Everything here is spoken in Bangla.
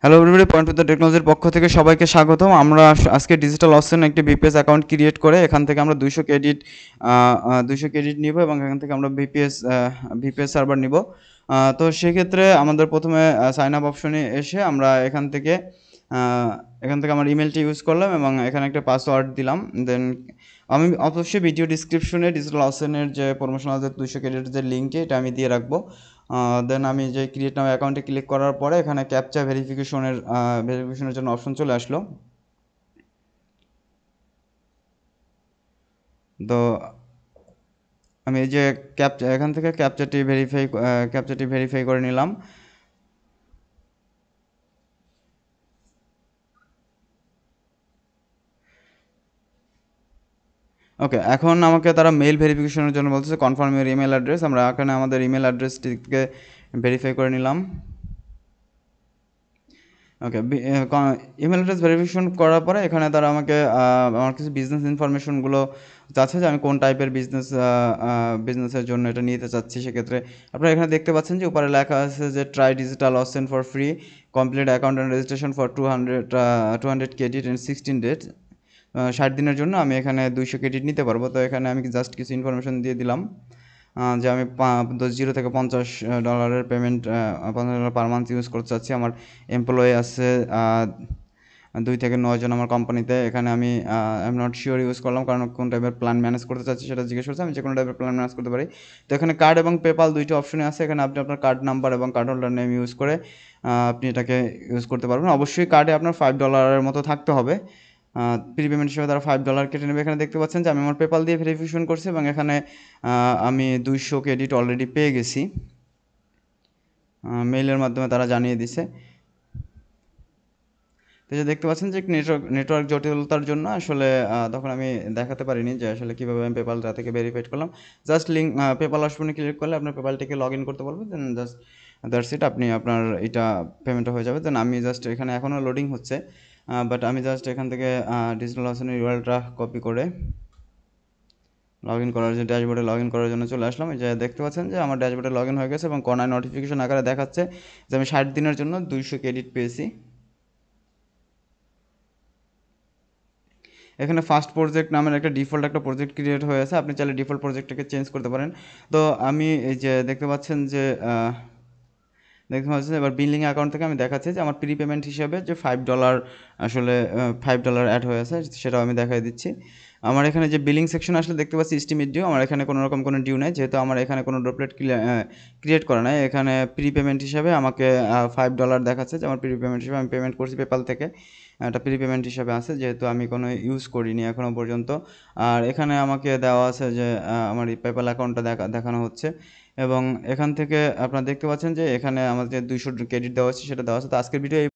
Hello everybody, point with the টেকনোলজির পক্ষ থেকে সবাইকে স্বাগতম। আমরা আজকে ডিজিটাল অসেন একটি বিপিএস অ্যাকাউন্ট ক্রিয়েট করে এখান থেকে আমরা 200 ক্রেডিট নিব এবং এখান থেকে আমরা ভিপিএস সার্ভার নিব। তো সেক্ষেত্রে আমাদের প্রথমে সাইন আপ অপশনে এসে আমরা এখান থেকে আমার ইমেলটি ইউজ করলাম এবং এখানে একটা পাসওয়ার্ড দিলাম। দেন আমি অবশ্যই ভিডিও ডিসক্রিপশনে ডিজিটাল অসেনের যে প্রমোশনাল যে 200 ক্রেডিটের যে লিঙ্কটি এটা আমি দিয়ে রাখবো। দেন আমি যে ক্রিয়েট নাও অ্যাকাউন্টে ক্লিক করার পরে এখানে ক্যাপচা ভেরিফিকেশনের জন্য অপশন চলে আসলো। তো আমি এই যে এখান থেকে ক্যাপচাটি ভেরিফাই করে নিলাম। ওকে, এখন আমাকে তারা মেইল ভেরিফিকেশনের জন্য বলতেছে কনফার্ম ইউর ইমেল অ্যাড্রেস। আমরা এখানে আমাদের ইমেল অ্যাড্রেসটিকে ভেরিফাই করে নিলাম। ওকে, ইমেল অ্যাড্রেস ভেরিফিকেশন করার পরে এখানে তারা আমাকে আমার কিছু বিজনেস ইনফরমেশনগুলো চাচ্ছে যে আমি কোন টাইপের বিজনেসের জন্য এটা নিতে চাচ্ছি। সেক্ষেত্রে আপনারা এখানে দেখতে পাচ্ছেন যে উপরে লেখা আছে যে try digital ocean for free, complete account and registration for 200 credit in 16 days. 60 দিনের জন্য আমি এখানে 200 ক্রেডিট নিতে পারবো। তো এখানে আমি জাস্ট কিছু ইনফরমেশন দিয়ে দিলাম যে আমি 0 থেকে $50 পেমেন্ট, $50 পার মান্থ ইউজ করতে চাচ্ছি। আমার এমপ্লয়ি আছে 2 থেকে 9 জন আমার কোম্পানিতে। এখানে আমি I am not sure use করলাম, কারণ কোন টাইপের প্ল্যান ম্যানেজ করতে চাচ্ছি সেটা জিজ্ঞেস করছে। আমি যে কোনো টাইপের প্ল্যান ম্যানেজ করতে পারি। তো এখানে কার্ড এবং পেপাল দুইটা অপশনে আছে। এখানে আপনি আপনার কার্ড নাম্বার এবং কার্ড হোল্ডার নেম ইউজ করে আপনি এটাকে ইউজ করতে পারবেন। অবশ্যই কার্ডে আপনার $5 মতো থাকতে হবে। প্রি পেমেন্ট হিসেবে তারা $5 কেটে নেবে। এখানে দেখতে পাচ্ছেন যে আমি আমার পেপাল দিয়ে ভেরিফিকেশন করছি এবং এখানে আমি 200 ক্রেডিট অলরেডি পেয়ে গেছি। মেইলের মাধ্যমে তারা জানিয়ে দিছে। তো যে দেখতে পাচ্ছেন যে নেটওয়ার্ক জটিলতার জন্য আসলে তখন আমি দেখাতে পারিনি যে আসলে কীভাবে আমি পেপালটা থেকে ভেরিফাইড করলাম। জাস্ট পেপাল অপশনে ক্লিক করলে আপনার পেপালটিকে লগ ইন করতে বলবে। দেন জাস্ট দ্যাটস ইট, আপনি আপনার এটা পেমেন্টটা হয়ে যাবে। দেন আমি জাস্ট এখানে এখনও লোডিং হচ্ছে, বাট আমি জাস্ট এখান থেকে ডিজিটাল অপশনের ইউআরএলটা কপি করে ড্যাশবোর্ডে লগ ইন করার জন্য চলে আসলাম। এই যে দেখতে পাচ্ছেন যে আমার ড্যাশবোর্ডে লগ ইন হয়ে গেছে এবং কর্নার নোটিফিকেশন আকারে দেখাচ্ছে যে আমি 60 দিনের জন্য 200 ক্রেডিট পেয়েছি। এখানে ফার্স্ট প্রজেক্ট নামের একটা ডিফল্ট একটা প্রজেক্ট ক্রিয়েট হয়েছে। আপনি চাইলে ডিফল্ট প্রজেক্টটাকে চেঞ্জ করতে পারেন। তো আমি এই যে দেখতে পাচ্ছেন যে এবার বিলিং অ্যাকাউন্ট থেকে আমি দেখাচ্ছি যে আমার প্রি পেমেন্ট হিসেবে যে $5 আসলে $5 অ্যাড হয়েছে সেটাও আমি দেখাই দিচ্ছি। আমার এখানে যে বিলিং সেকশন আসলে দেখতে পাচ্ছি এস্টিমেট ডিউ, আমার এখানে কোনো রকম কোনো ডিউ নেই, যেহেতু আমার এখানে কোনো ড্রপলেট ক্রিয়েট করা নাই। এখানে প্রি পেমেন্ট হিসাবে আমাকে $5 দেখাচ্ছে যে আমার প্রি পেমেন্ট হিসেবে আমি পেমেন্ট করছি পেপাল থেকে। এটা প্রি পেমেন্ট হিসাবে আছে, যেহেতু আমি কোনো ইউজ করিনি এখনও পর্যন্ত। আর এখানে আমাকে দেওয়া আছে যে আমার এই পেপাল অ্যাকাউন্টটা দেখানো হচ্ছে এবং এখান থেকে আপনারা দেখতে পাচ্ছেন যে এখানে আমাদের 200 ক্রেডিট দেওয়া হচ্ছে, সেটা দেওয়া আছে। তো আজকের ভিডিও